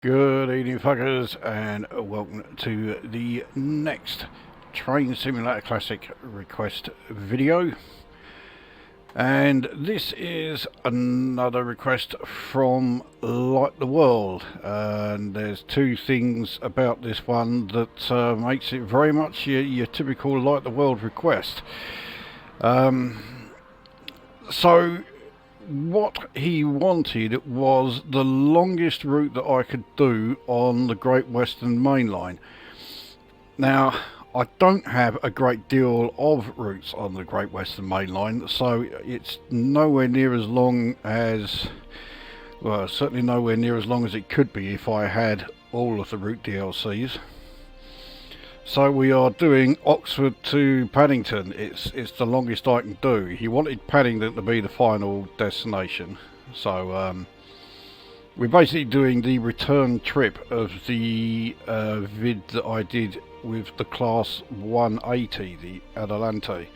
Good evening, fuckers, and welcome to the next Train Simulator Classic request video. And this is another request from LightheWorld, and there's two things about this one that makes it very much your typical LightheWorld request. So what he wanted was the longest route that I could do on the Great Western Main Line. Now, I don't have a great deal of routes on the Great Western Main Line, so it's nowhere near as long as, well, certainly nowhere near as long as it could be if I had all of the route DLCs. So we are doing Oxford to Paddington. It's the longest I can do. He wanted Paddington to be the final destination. So we're basically doing the return trip of the vid that I did with the Class 180, the Adelante.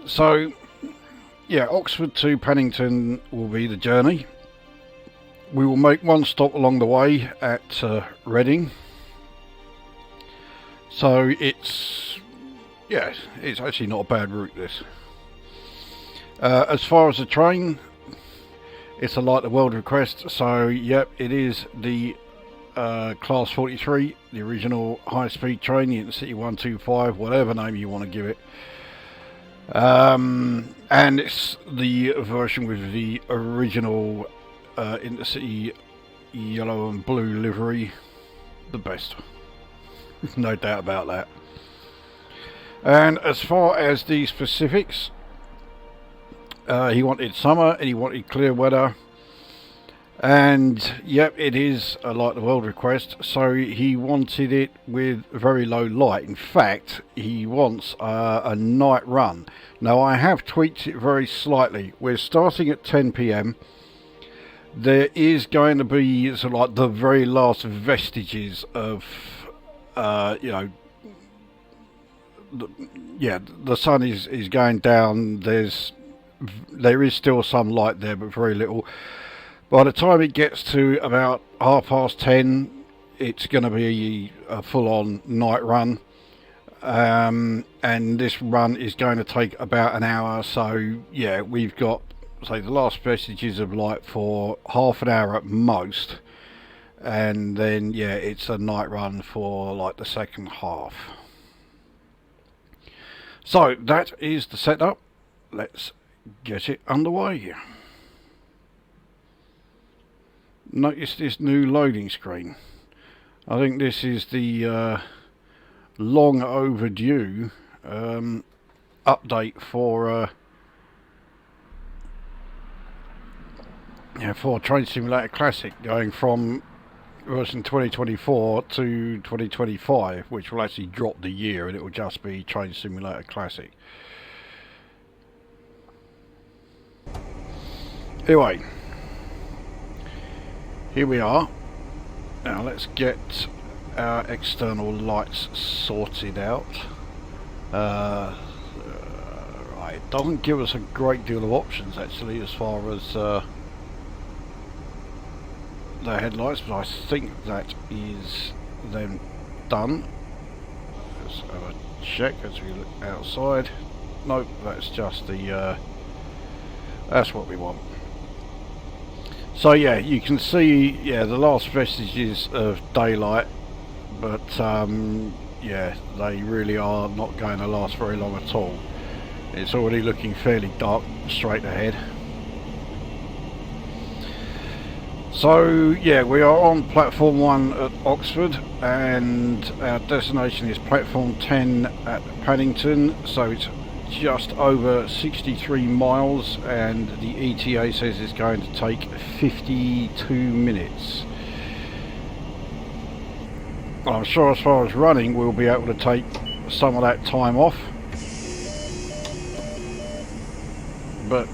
So yeah, Oxford to Paddington will be the journey. We will make one stop along the way at Reading. So it's actually not a bad route, this. As far as the train, it's a LightheWorld request, so yep, it is the Class 43, the original high-speed train, the InterCity 125, whatever name you want to give it. And it's the version with the original InterCity yellow and blue livery, the best. No doubt about that. And as far as the specifics, he wanted summer and he wanted clear weather, and yep, it is a LightheWorld request, so he wanted it with very low light. In fact, he wants a night run. Now, I have tweaked it very slightly. We're starting at 10 PM. There is going to be sort of like the very last vestiges of the sun is going down. There is still some light there, but very little. By the time it gets to about 10:30, it's going to be a full-on night run, and this run is going to take about an hour. So yeah, we've got, say, the last vestiges of light for half an hour at most. And then yeah, it's a night run for like the second half. So that is the setup. Let's get it underway. Notice this new loading screen. I think this is the long overdue update for Train Simulator Classic, going from version 2024 to 2025, which will actually drop the year and it will just be Train Simulator Classic. Anyway, here we are. Now let's get our external lights sorted out. Right, it doesn't give us a great deal of options actually as far as the headlights, but I think that is them done. Let's have a check as we look outside. Nope, that's just the that's what we want. So yeah, you can see the last vestiges of daylight, but yeah, they really are not going to last very long at all. It's already looking fairly dark straight ahead. So yeah, we are on platform 1 at Oxford, and our destination is platform 10 at Paddington, so it's just over 63 miles, and the ETA says it's going to take 52 minutes. I'm sure as far as running, we'll be able to take some of that time off, but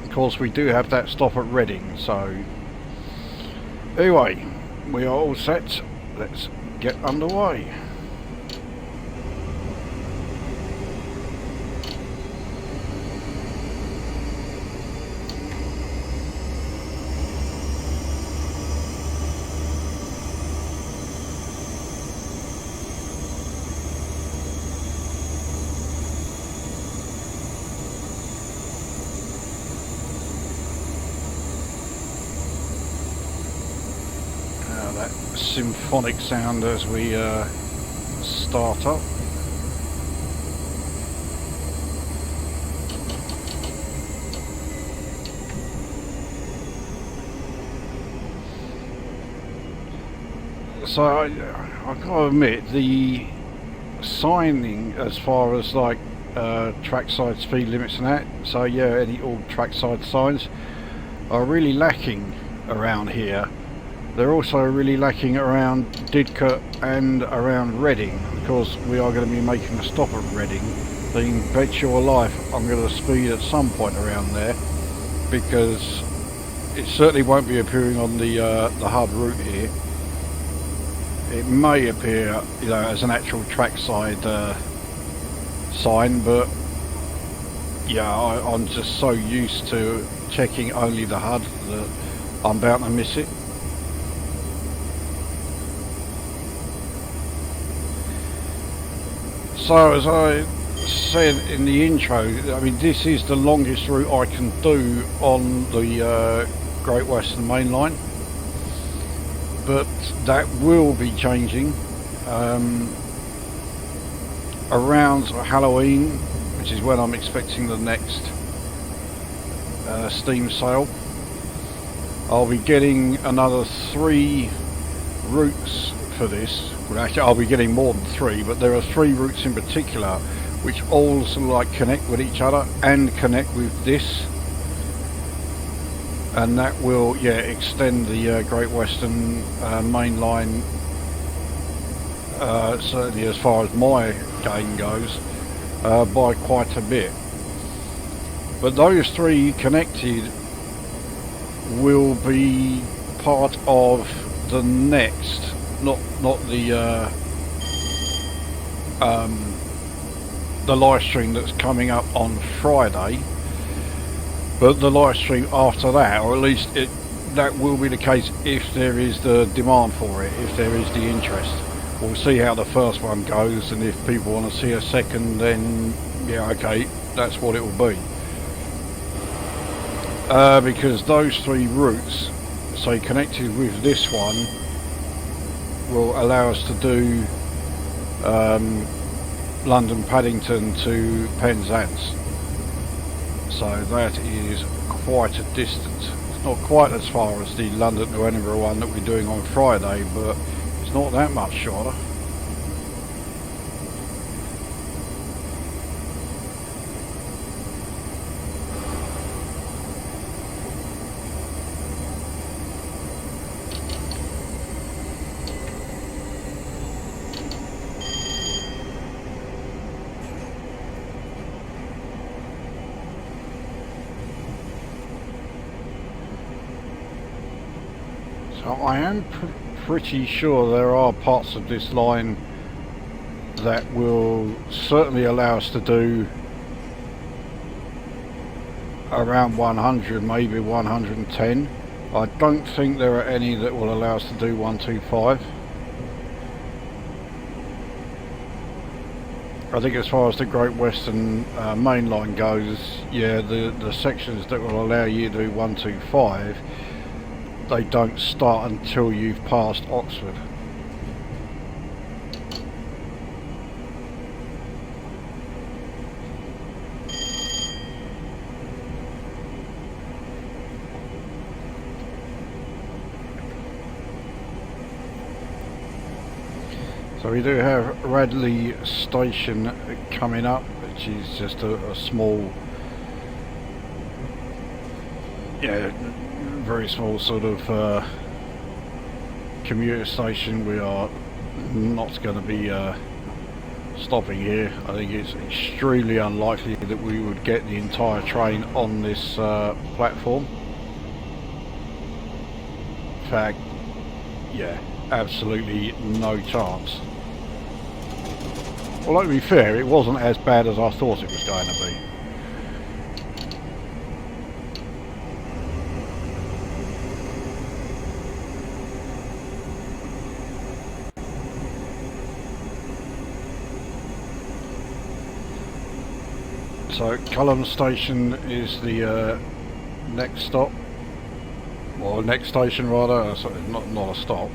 of course we do have that stop at Reading. So anyway, we are all set. Let's get underway. that symphonic sound as we start up. So I've got to admit, the signing as far as like trackside speed limits and that, so yeah, all trackside signs are really lacking around here. They're also really lacking around Didcot and around Reading, because we are going to be making a stop at Reading. Then bet your life I'm going to speed at some point around there, because it certainly won't be appearing on the hub route here. It may appear, you know, as an actual trackside sign, but yeah, I'm just so used to checking only the HUD that I'm bound to miss it. So as I said in the intro, I mean, this is the longest route I can do on the Great Western Main Line, but that will be changing around Halloween, which is when I'm expecting the next steam sale. I'll be getting another 3 routes for this. Well, actually I'll be getting more than 3, but there are 3 routes in particular which all sort of like connect with each other and connect with this, and that will, yeah, extend the Great Western Main Line, certainly as far as my game goes, by quite a bit. But those 3 connected will be part of the next, not the live stream that's coming up on Friday, but the live stream after that, or at least that will be the case if there is the demand for it, if there is the interest. We'll see how the first one goes, and if people want to see a second, then yeah, okay, that's what it will be. Because those 3 routes, say connected with this one, will allow us to do London Paddington to Penzance. So that is quite a distance. It's not quite as far as the London to Edinburgh one that we're doing on Friday, but it's not that much shorter. So I am pretty sure there are parts of this line that will certainly allow us to do around 100, maybe 110. I don't think there are any that will allow us to do 125. I think as far as the Great Western Main Line goes, yeah, the sections that will allow you to do 125, they don't start until you've passed Oxford. So we do have Radley Station coming up, which is just a small, yeah, very small sort of commuter station. We are not going to be stopping here. I think it's extremely unlikely that we would get the entire train on this platform. In fact, yeah, absolutely no chance. Although to be fair, it wasn't as bad as I thought it was going to be. So Culham Station is the next stop, or next station rather, so not a stop.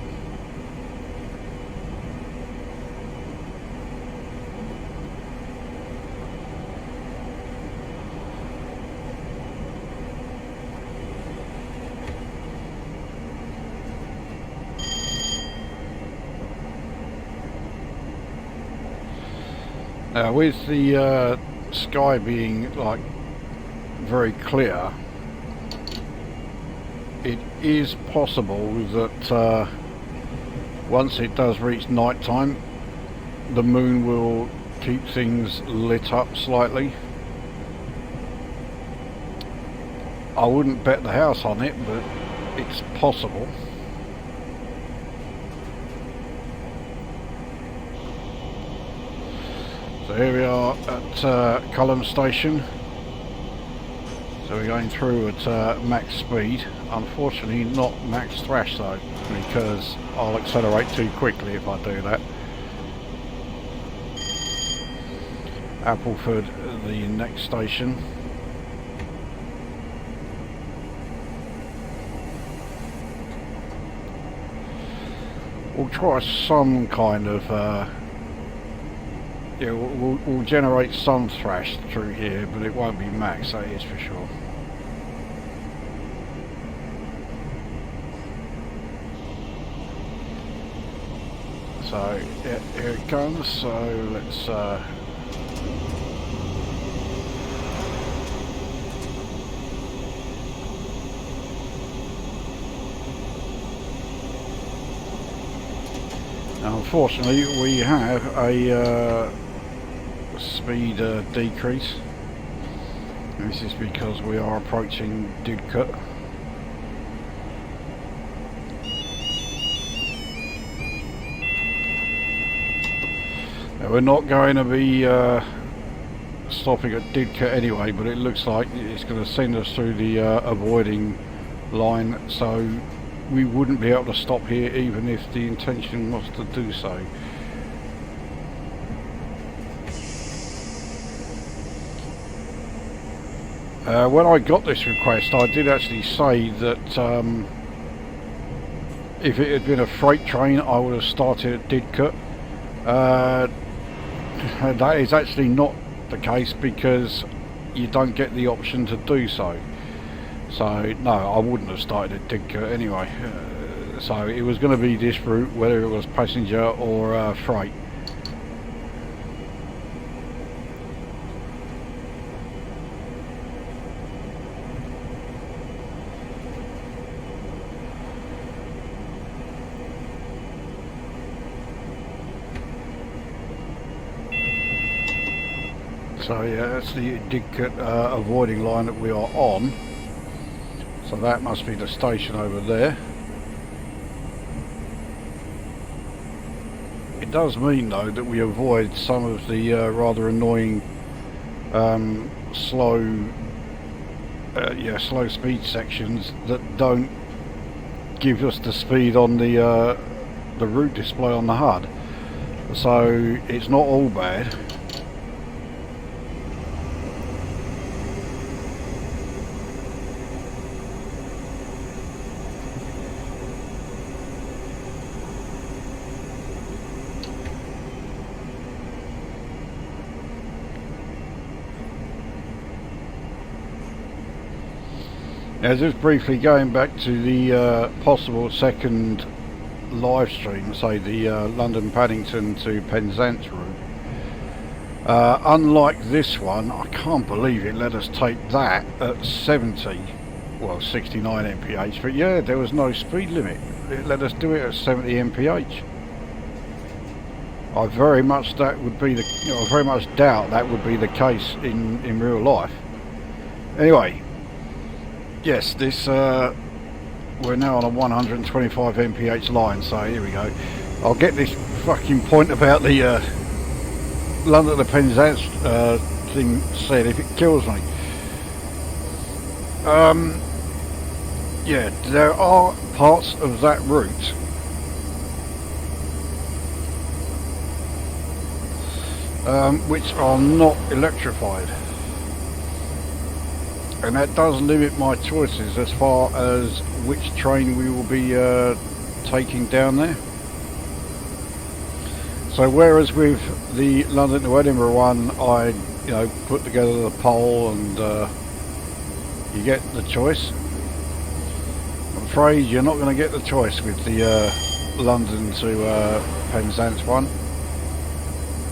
With the sky being like very clear, it is possible that once it does reach night time, the moon will keep things lit up slightly. I wouldn't bet the house on it, but it's possible. So here we are at Culham Station. So we're going through at max speed. Unfortunately not max thrash though, because I'll accelerate too quickly if I do that. Appleford, the next station. We'll try some kind of yeah, we'll generate some thrash through here, but it won't be max, that is for sure. So yeah, here it comes. So let's now, unfortunately we have a speed decrease. This is because we are approaching Didcot. Now, we're not going to be stopping at Didcot anyway, but it looks like it's going to send us through the avoiding line, so we wouldn't be able to stop here even if the intention was to do so. When I got this request, I did actually say that if it had been a freight train, I would have started at Didcot. That is actually not the case because you don't get the option to do so. So no, I wouldn't have started at Didcot anyway. So it was going to be this route, whether it was passenger or freight. So yeah, that's the Didcot avoiding line that we are on. So that must be the station over there. It does mean though that we avoid some of the rather annoying slow speed sections that don't give us the speed on the route display on the HUD. So it's not all bad. Now, just briefly going back to the possible second live stream, say the London Paddington to Penzance route. Unlike this one, I can't believe it let us take that at 70, well 69 mph, but yeah, there was no speed limit. It let us do it at 70 mph. I very much that would be the, I very much doubt that would be the case in real life. Anyway. Yes, this we're now on a 125 mph line, so here we go. I'll get this fucking point about the London to Penzance thing said if it kills me. Yeah, there are parts of that route which are not electrified. And that does limit my choices as far as which train we will be taking down there. So whereas with the London to Edinburgh one, I put together the poll and you get the choice. I'm afraid you're not going to get the choice with the London to Penzance one.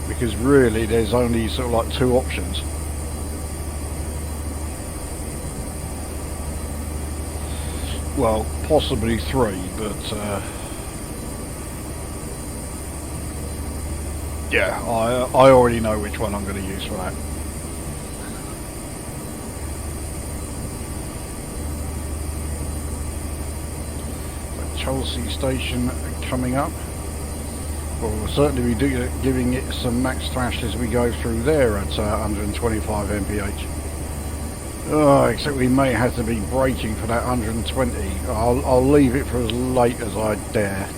because really there's only sort of like two options. Well, possibly three, but yeah, I already know which one I'm going to use for that. Chelsea station coming up. Well, we'll certainly be giving it some max thrash as we go through there at 125 mph. Oh, except we may have to be braking for that 120. I'll leave it for as late as I dare.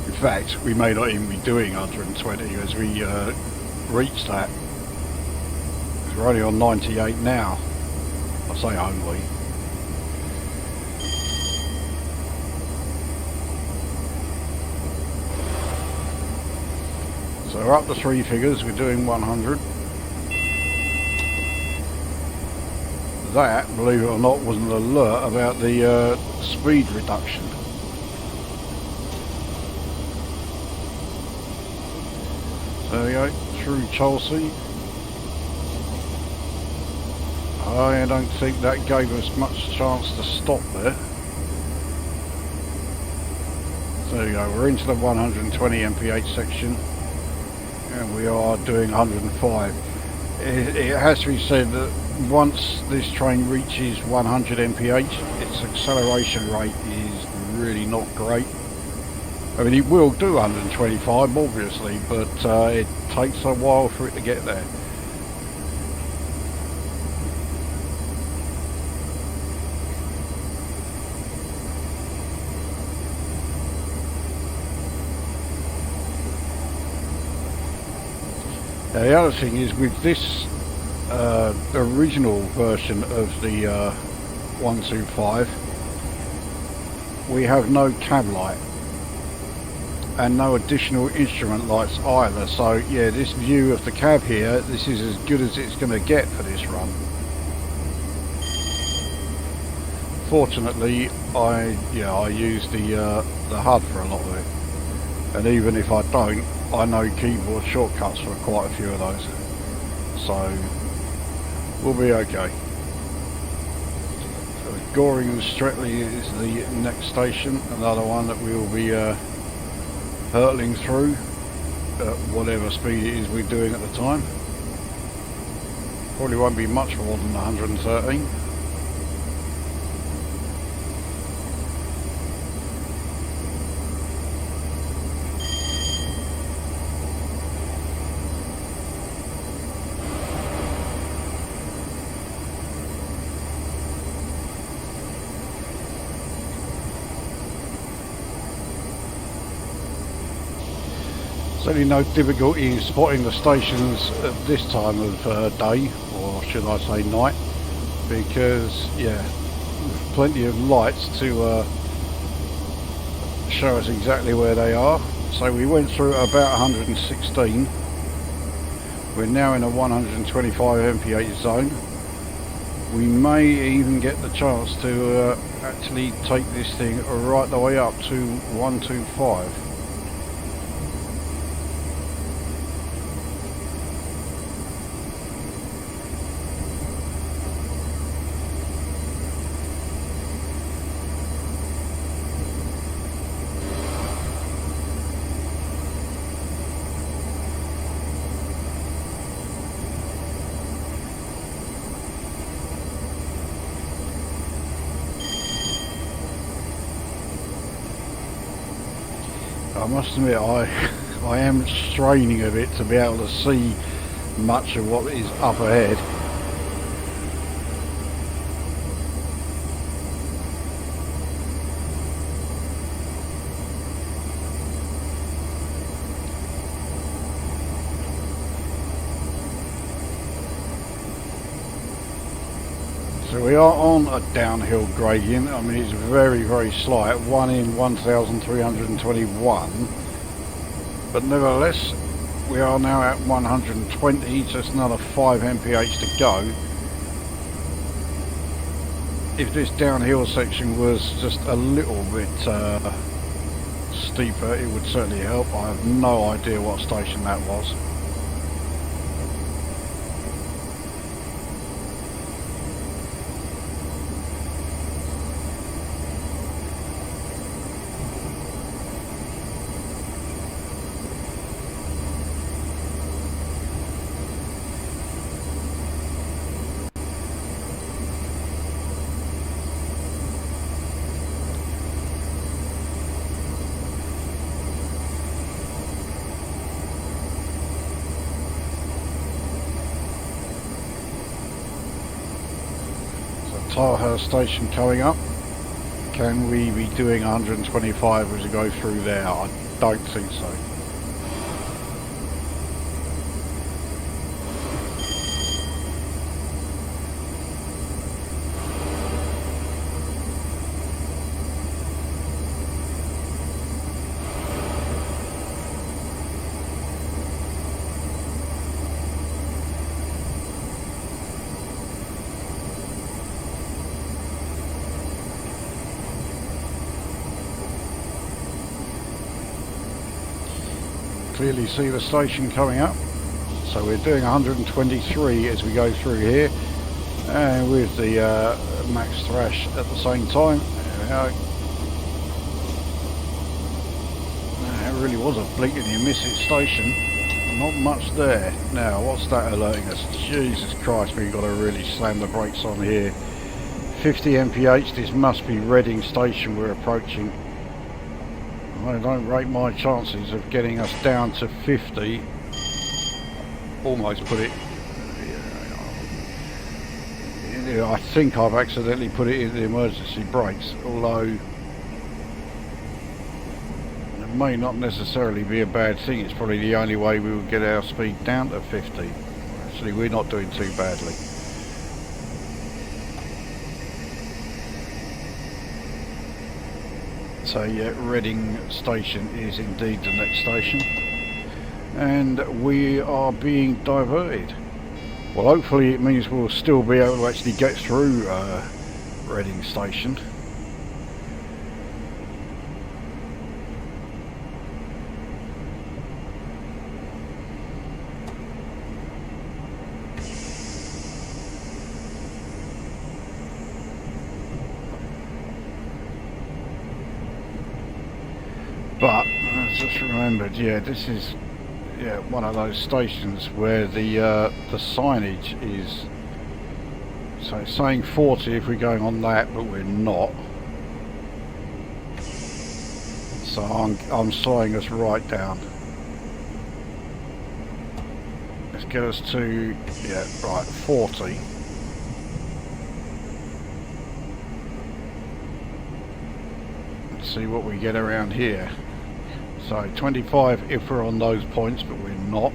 In fact, we may not even be doing 120 as we reach that. We're only on 98 now. I say only. So we're up to three figures, we're doing 100. That, believe it or not, was an alert about the speed reduction. There we go, through Chelsea. I don't think that gave us much chance to stop there. There we go, we're into the 120 mph section and we are doing 105. It has to be said that once this train reaches 100 mph, its acceleration rate is really not great. I mean, it will do 125 obviously, but it takes a while for it to get there. Now, the other thing is with this original version of the 125, we have no cab light and no additional instrument lights either, so yeah, this view of the cab here, this is as good as it's going to get for this run. Fortunately, I use the HUD for a lot of it, and even if I don't, I know keyboard shortcuts for quite a few of those, so we'll be okay. So Goring and Streatley is the next station, another one that we will be hurtling through at whatever speed it is we're doing at the time. Probably won't be much more than 113. Certainly no difficulty in spotting the stations at this time of day, or should I say night, because yeah, there's plenty of lights to show us exactly where they are. So we went through about 116. We're now in a 125 mph zone. We may even get the chance to actually take this thing right the way up to 125. I must admit, I am straining a bit to be able to see much of what is up ahead. So we are on a downhill gradient. I mean, it's very, very slight, 1 in 1,321. But nevertheless, we are now at 120, just another 5 mph to go. if this downhill section was just a little bit steeper, it would certainly help. I have no idea what station that was. Tylerhurst station coming up. Can we be doing 125 as we go through there? I don't think so. Clearly see the station coming up, so we're doing 123 as we go through here, and with the max thrash at the same time. There we go. It really was a blink and you miss it station. Not much there. Now what's that alerting us? Jesus Christ, we've got to really slam the brakes on here. 50 mph, this must be Reading station we're approaching. I don't rate my chances of getting us down to 50. Almost put it. I think I've accidentally put it in the emergency brakes, although it may not necessarily be a bad thing. It's probably the only way we would get our speed down to 50. Actually, we're not doing too badly. So yeah, Reading station is indeed the next station, and we are being diverted. Well, hopefully it means we'll still be able to actually get through Reading station. But I just remembered, yeah, this is one of those stations where the signage is, so it's saying 40 if we're going on that, but we're not. So I'm slowing us right down. Let's get us to, yeah, right, 40. Let's see what we get around here. So 25 if we're on those points, but we're not.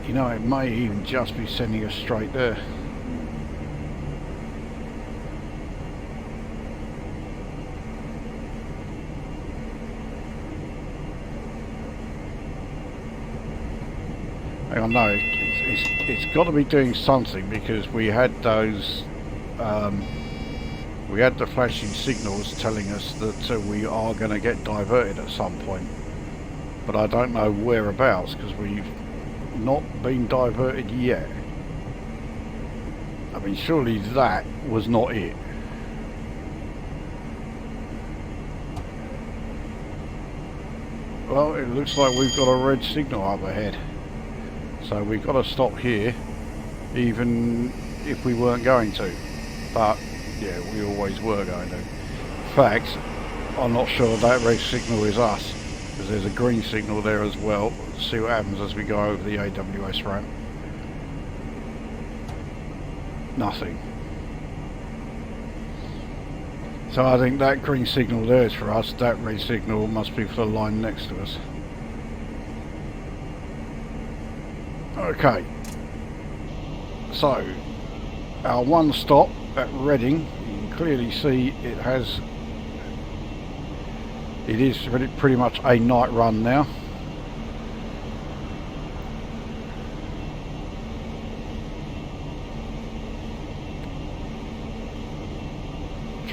You know, it may even just be sending us straight there. Hang on, no, it's got to be doing something, because we had those, we had the flashing signals telling us that we are going to get diverted at some point, but I don't know whereabouts, because we've not been diverted yet. I mean, surely that was not it. Well, it looks like we've got a red signal up ahead. So we've got to stop here, even if we weren't going to. But, yeah, we always were going to. In fact, I'm not sure that red signal is us, because there's a green signal there as well. Let's see what happens as we go over the AWS ramp. Nothing. So I think that green signal there is for us, that red signal must be for the line next to us. Okay, so our one stop at Reading, you can clearly see it is pretty much a night run now.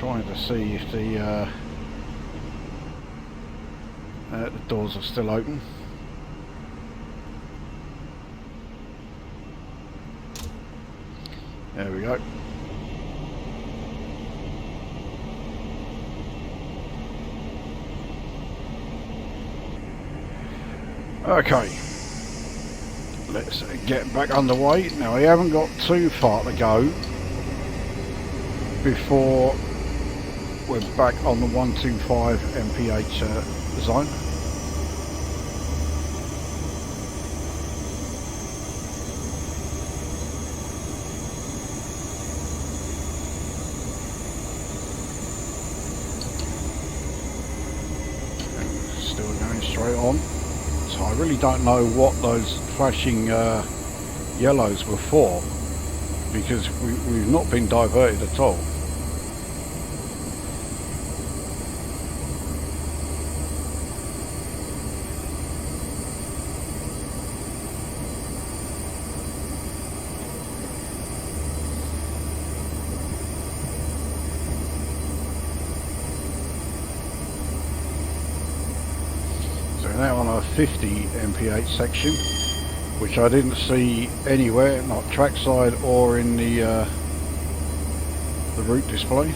trying to see if the doors are still open. There we go. Okay, let's get back underway. Now we haven't got too far to go before we're back on the 125 mph zone. And still going straight on. So I really don't know what those flashing yellows were for, because we've not been diverted at all. Now on a 50 mph section, which I didn't see anywhere, not trackside or in the route display.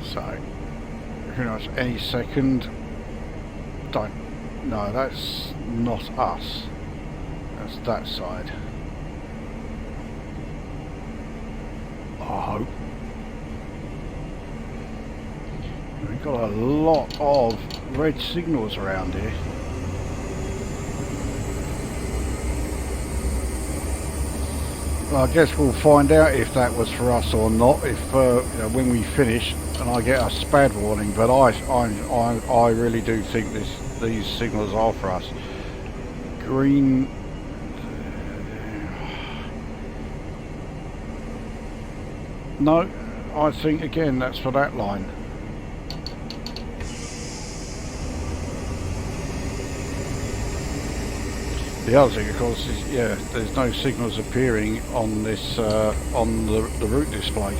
So pretty much any second. No, that's not us, that's that side. I hope. We've got a lot of red signals around here. Well, I guess we'll find out if that was for us or not, if you know, when we finish and I get a SPAD warning. But I really do think these signals are for us. Green. No, I think again that's for that line. The other thing, of course, is yeah, there's no signals appearing on this on the route display.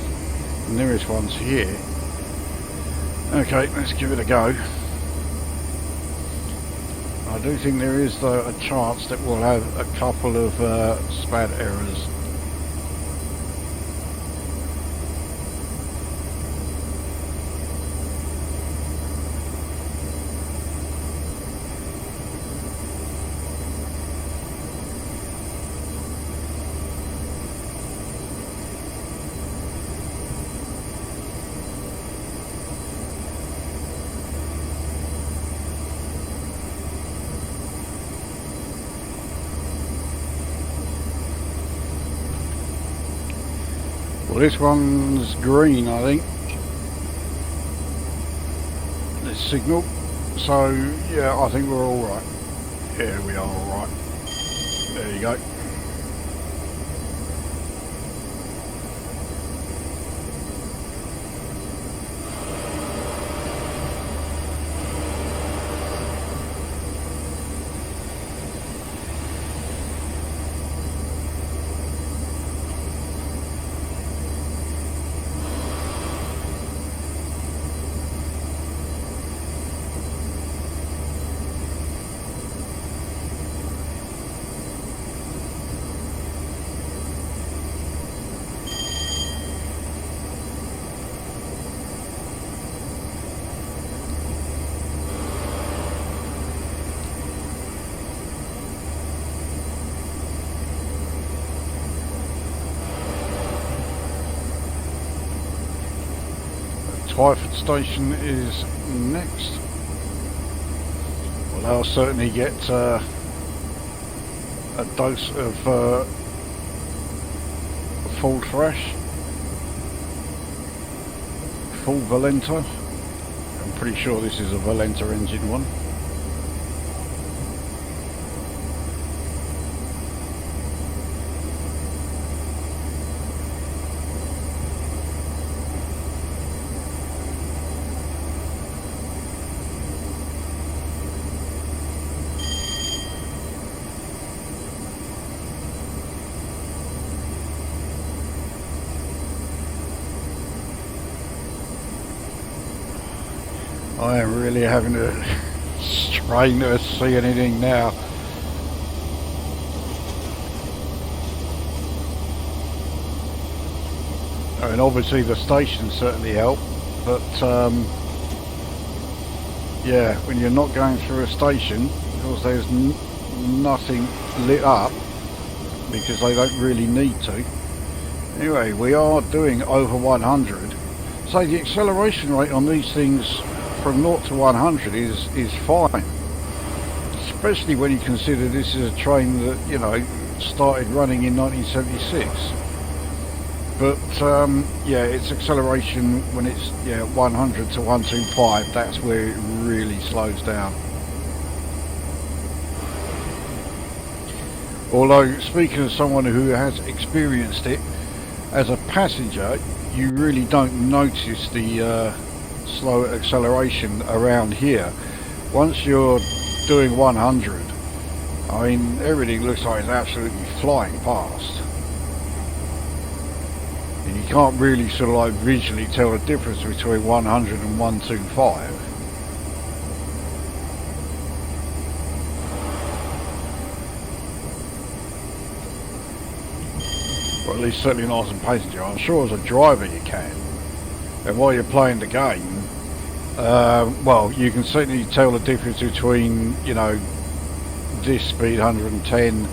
The nearest one's here. Okay, let's give it a go. I do think there is a chance that we'll have a couple of SPAD errors. Well, this one's green, I think, this signal, so yeah, I think we're alright. Yeah, we are alright. There you go. Twyford station is next. Well, they'll certainly get a dose of full thrash, full Valenta. I'm pretty sure this is a Valenta engine one. I am really having to strain to see anything now. I mean, obviously the stations certainly help, but yeah, when you're not going through a station, because there's nothing lit up, because they don't really need to. Anyway, we are doing over 100. So the acceleration rate on these things from 0 to 100 is fine. Especially when you consider this is a train that, you know, started running in 1976. But yeah, its acceleration when it's 100 to 125, that's where it really slows down. Although, speaking as someone who has experienced it as a passenger, you really don't notice the slow acceleration around here. Once you're doing 100, I mean, everything looks like it's absolutely flying past. And you can't really sort of like visually tell the difference between 100 and 125. Well, at least certainly not as a passenger. I'm sure as a driver you can. And while you're playing the game, well, you can certainly tell the difference between, you know, this speed 110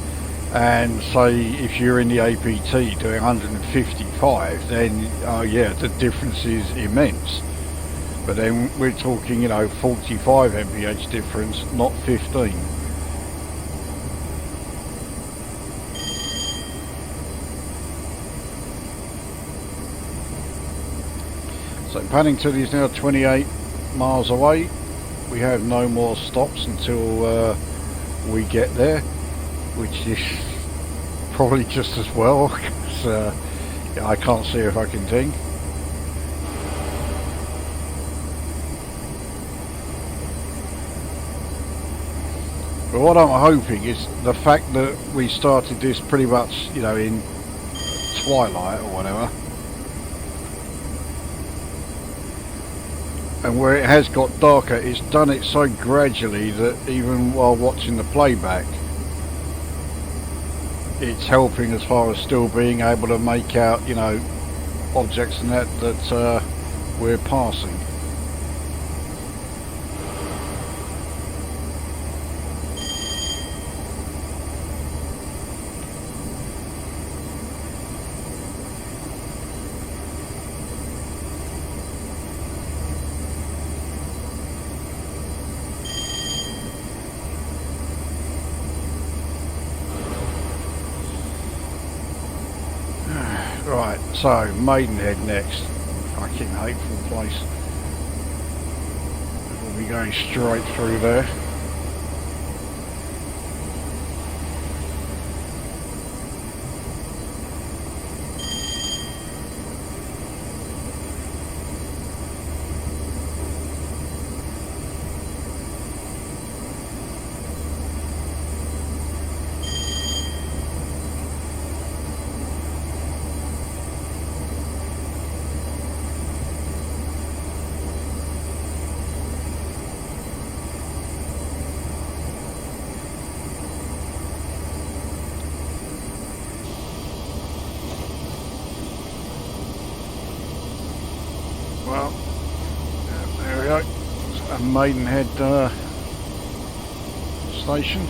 and say if you're in the APT doing 155, then yeah, the difference is immense. But then we're talking, you know, 45 mph difference, not 15. So Paddington is now 28 miles away. We have no more stops until we get there, which is probably just as well, because yeah, I can't see if I can ding. But what I'm hoping is the fact that we started this pretty much, you know, in twilight or whatever, and where it has got darker, it's done it so gradually that even while watching the playback, it's helping as far as still being able to make out, you know, objects and that we're passing. Right, so Maidenhead next. Fucking hateful place. We'll be going straight through there. Well, there we go. It's a Maidenhead station.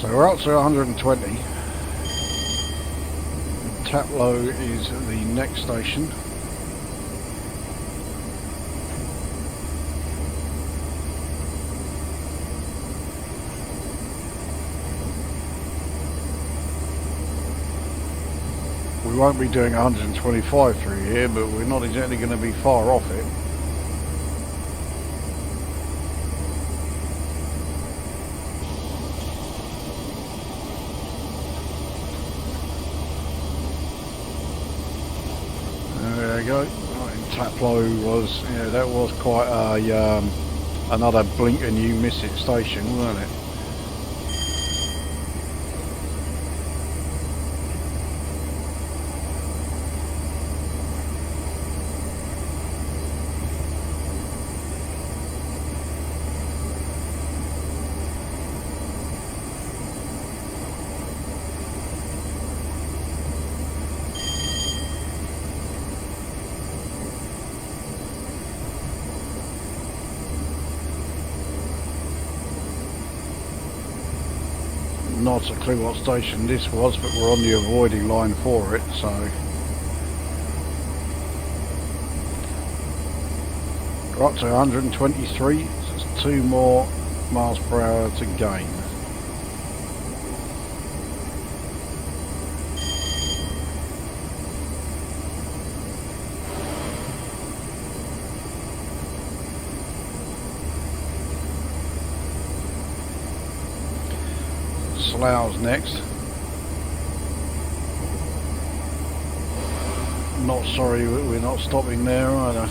So we're up to 120. Taplow is the next station. We won't be doing 125 through here, but we're not exactly going to be far off it. There we go. Right, Taplow was, yeah, that was quite a another blink and you miss it station, weren't it? Not a clue what station this was, but we're on the avoiding line for it, so we're up to 123, so it's 2 more miles per hour to gain. Slough's next. Not sorry we're not stopping there either.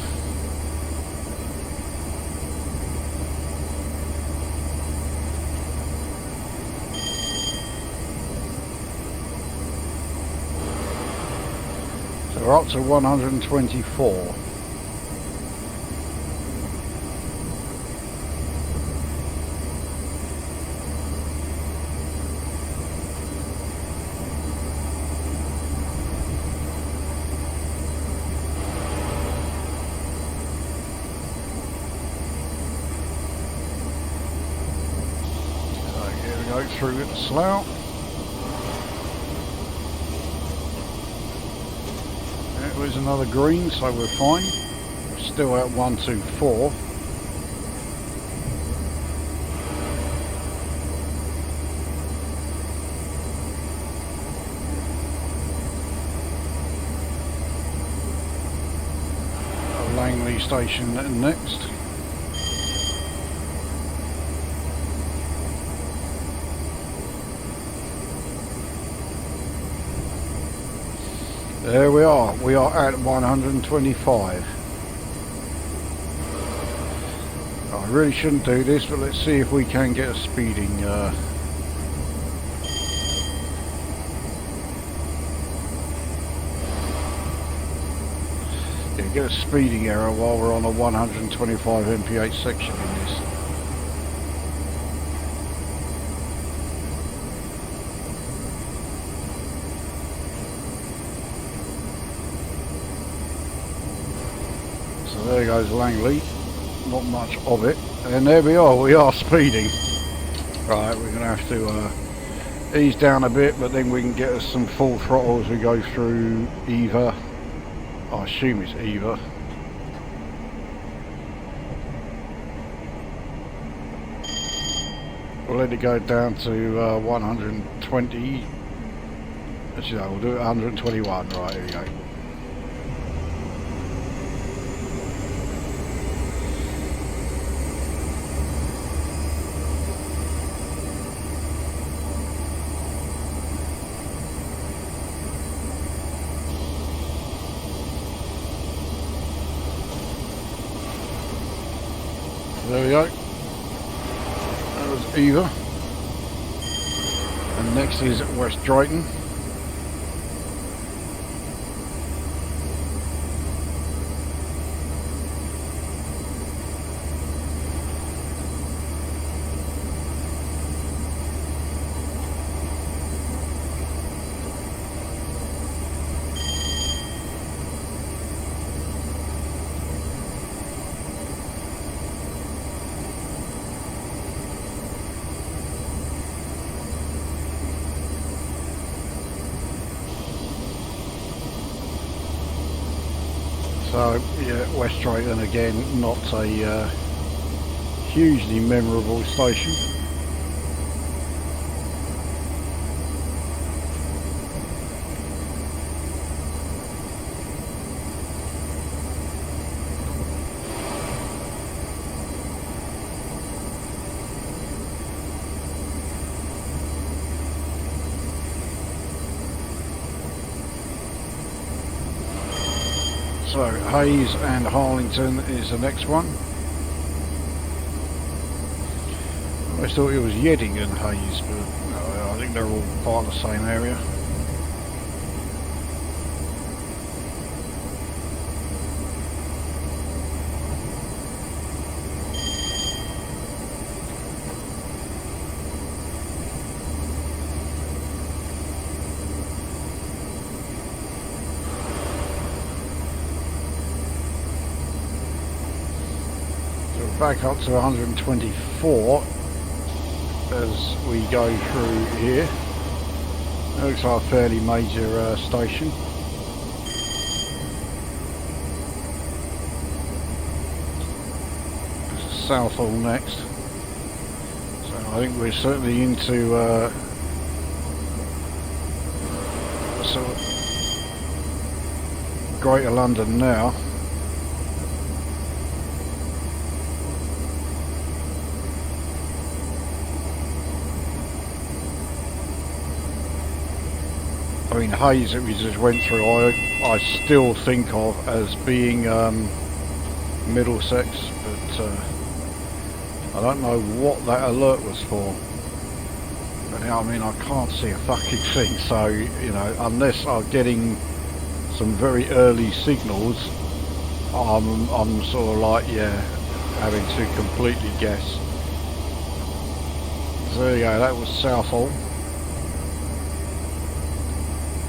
So we're up to 124. Go through at Slough. It was another green, so we're fine. We're still at 124. Langley station next. There we are at 125. I really shouldn't do this, but let's see if we can get a speeding yeah, get a speeding error while we're on a 125 mph section in this. There goes Langley, not much of it, and there we are speeding. Right, we're going to have to ease down a bit, but then we can get us some full throttle as we go through Eva. I assume it's Eva. We'll let it go down to 120. Actually no, we'll do it 121, right, here we go. There we go. That was Eva. And next is West Drayton. So yeah, West Drayton again, not a hugely memorable station. So Hayes and Harlington is the next one. always thought it was Yedding and Hayes, but no, I think they're all part of the same area. Back up to 124 as we go through here. It looks like a fairly major station. Southall next. So I think we're certainly into sort of Greater London now. I mean, Hayes that we just went through, I still think of as being Middlesex, but I don't know what that alert was for. But I mean, I can't see a fucking thing, so, you know, unless I'm getting some very early signals, I'm sort of like, yeah, having to completely guess. So there you go, that was Southall.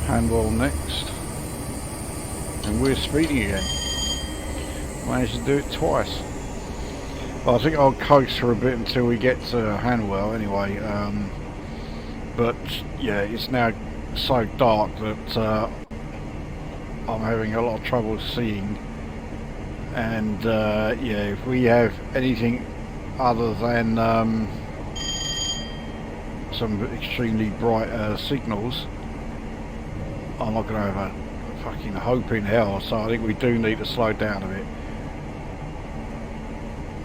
Hanwell next, and we're speeding again. Managed to do it twice. Well, I think I'll coast for a bit until we get to Hanwell anyway, but yeah, it's now so dark that I'm having a lot of trouble seeing, and yeah, if we have anything other than some extremely bright signals, I'm not going to have a fucking hope in hell, so I think we do need to slow down a bit.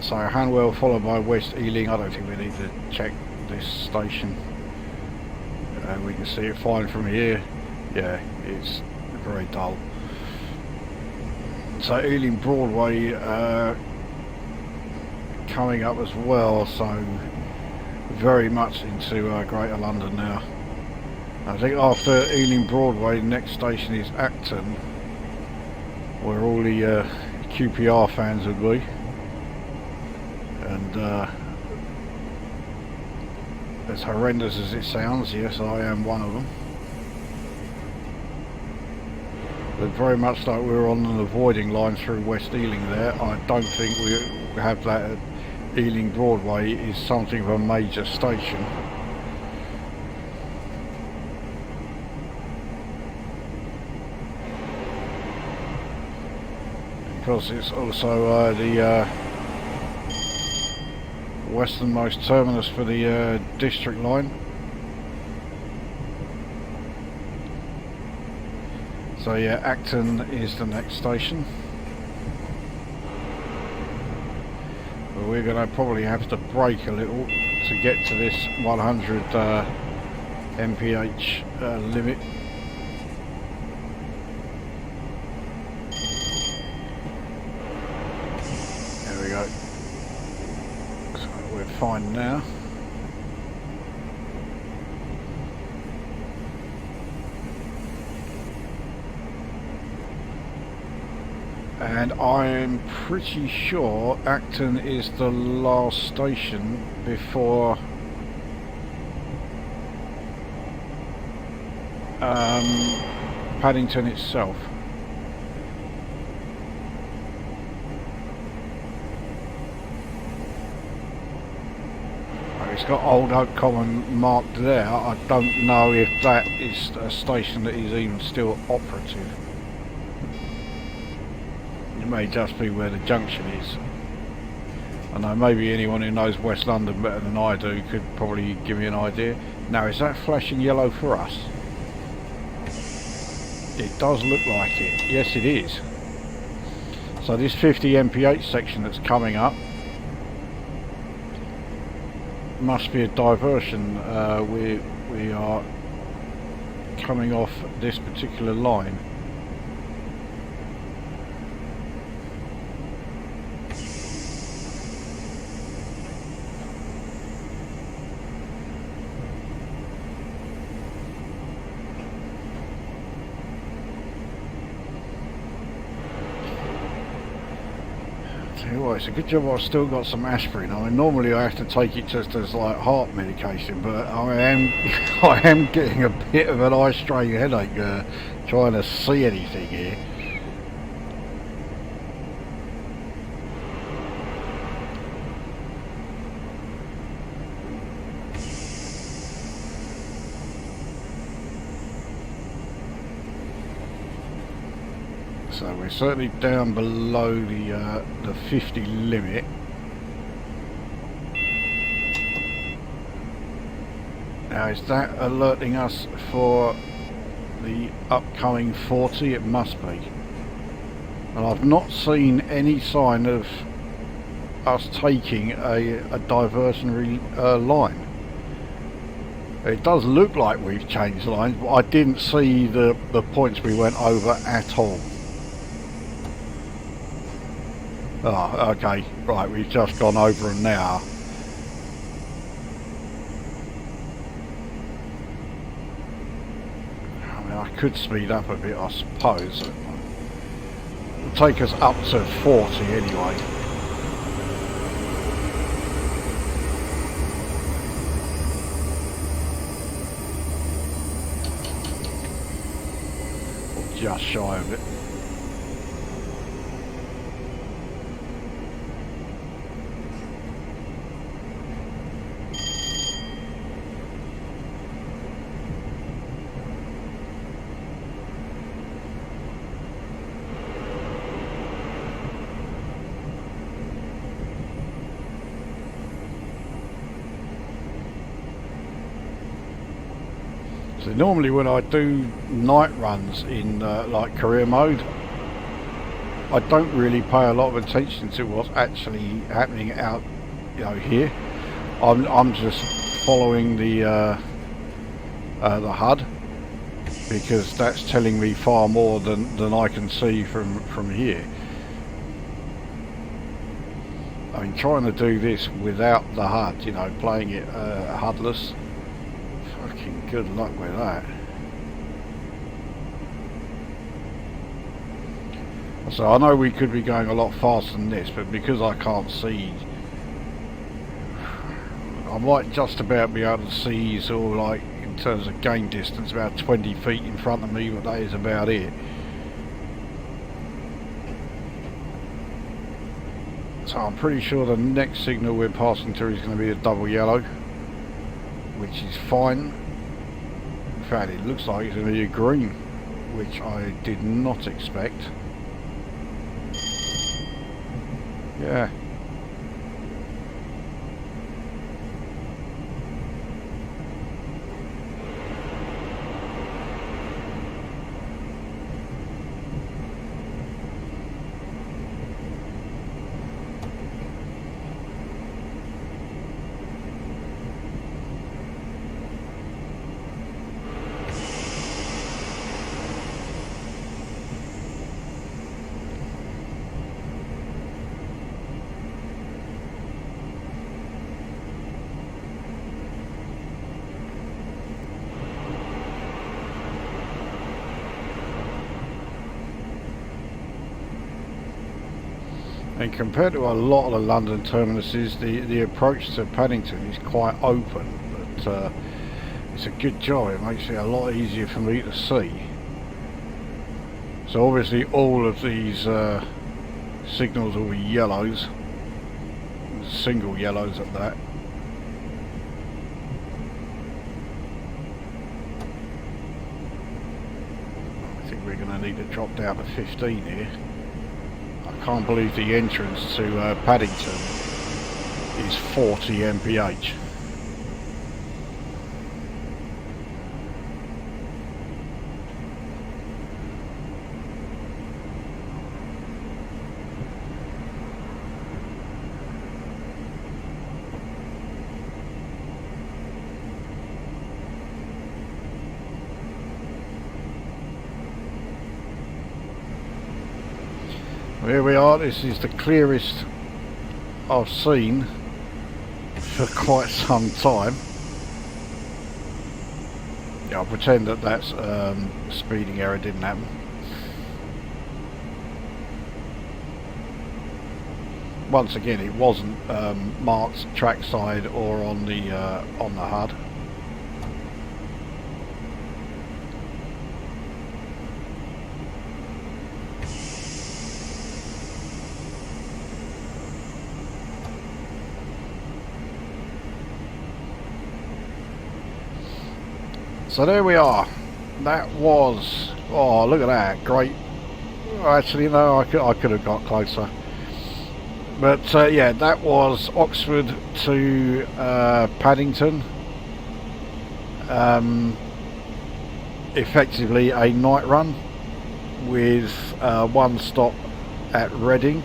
So Hanwell followed by West Ealing. I don't think we need to check this station. We can see it fine from here. Yeah, it's very dull. So Ealing Broadway coming up as well, so very much into Greater London now. I think after Ealing Broadway, the next station is Acton, where all the QPR fans would be. And as horrendous as it sounds, yes, I am one of them. But very much like we're on an avoiding line through West Ealing there, I don't think we have that at Ealing Broadway is something of a major station. Because it's also the westernmost terminus for the district line. So yeah, Acton is the next station. But we're going to probably have to brake a little to get to this 100 mph limit. Fine now. And I'm pretty sure Acton is the last station before Paddington itself. It's got Old Oak Common marked there. I don't know if that is a station that is even still operative. It may just be where the junction is. I know maybe anyone who knows West London better than I do could probably give me an idea. Now, is that flashing yellow for us? It does look like it. Yes, it is. So this 50 mph section that's coming up must be a diversion. We are coming off this particular line. Tell you what, it's a good job I've still got some aspirin. I mean, normally I have to take it just as like heart medication, but I am I am getting a bit of an eye strain headache trying to see anything here. So we're certainly down below the 50 limit. Now is that alerting us for the upcoming 40? It must be. And I've not seen any sign of us taking a diversionary line. It does look like we've changed lines, but I didn't see the points we went over at all. Oh, okay, right, we've just gone over them now. I mean, I could speed up a bit, I suppose. It'll take us up to 40 anyway. Or just shy of it. So normally when I do night runs in like career mode, I don't really pay a lot of attention to what's actually happening out, you know, here. I'm just following the HUD, because that's telling me far more than I can see from here. I mean, trying to do this without the HUD, you know, playing it HUDless. Fucking good luck with that. So I know we could be going a lot faster than this, but because I can't see, I might just about be able to see sort of like in terms of game distance about 20 feet in front of me, but that is about it. So I'm pretty sure the next signal we're passing through is going to be a double yellow, which is fine. In fact, it looks like it's going to be a green, which I did not expect. Yeah. And compared to a lot of the London terminuses, the approach to Paddington is quite open, but it's a good job. It makes it a lot easier for me to see. So obviously all of these signals will be yellows, single yellows at that. I think we're going to need to drop down to 15 here. I can't believe the entrance to Paddington is 40 mph. Here we are. This is the clearest I've seen for quite some time. Yeah, I'll pretend that that's speeding error didn't happen. once again, it wasn't marked trackside or on the HUD. So there we are. That was, oh, look at that, great. Actually, no, I could have got closer. But yeah, that was Oxford to Paddington. Effectively a night run with one stop at Reading.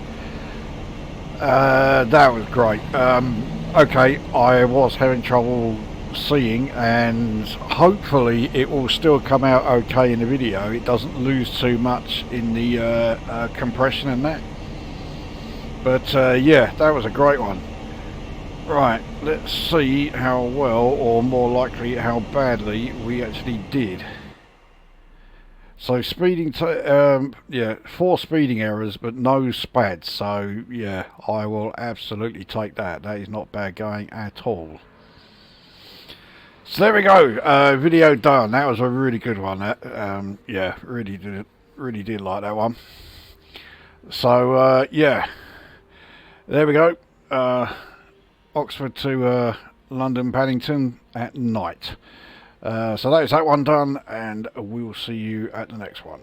That was great. Okay, I was having trouble seeing, and hopefully it will still come out okay in the video. It doesn't lose too much in the compression and that. But yeah, that was a great one. Right, let's see how well, or more likely how badly, we actually did. So speeding, yeah, 4 speeding errors, but no spads. So yeah, I will absolutely take that. That is not bad going at all. So there we go, video done. That was a really good one. That, yeah, really did like that one. So yeah, there we go. Oxford to London Paddington at night. So that is that one done, and we will see you at the next one.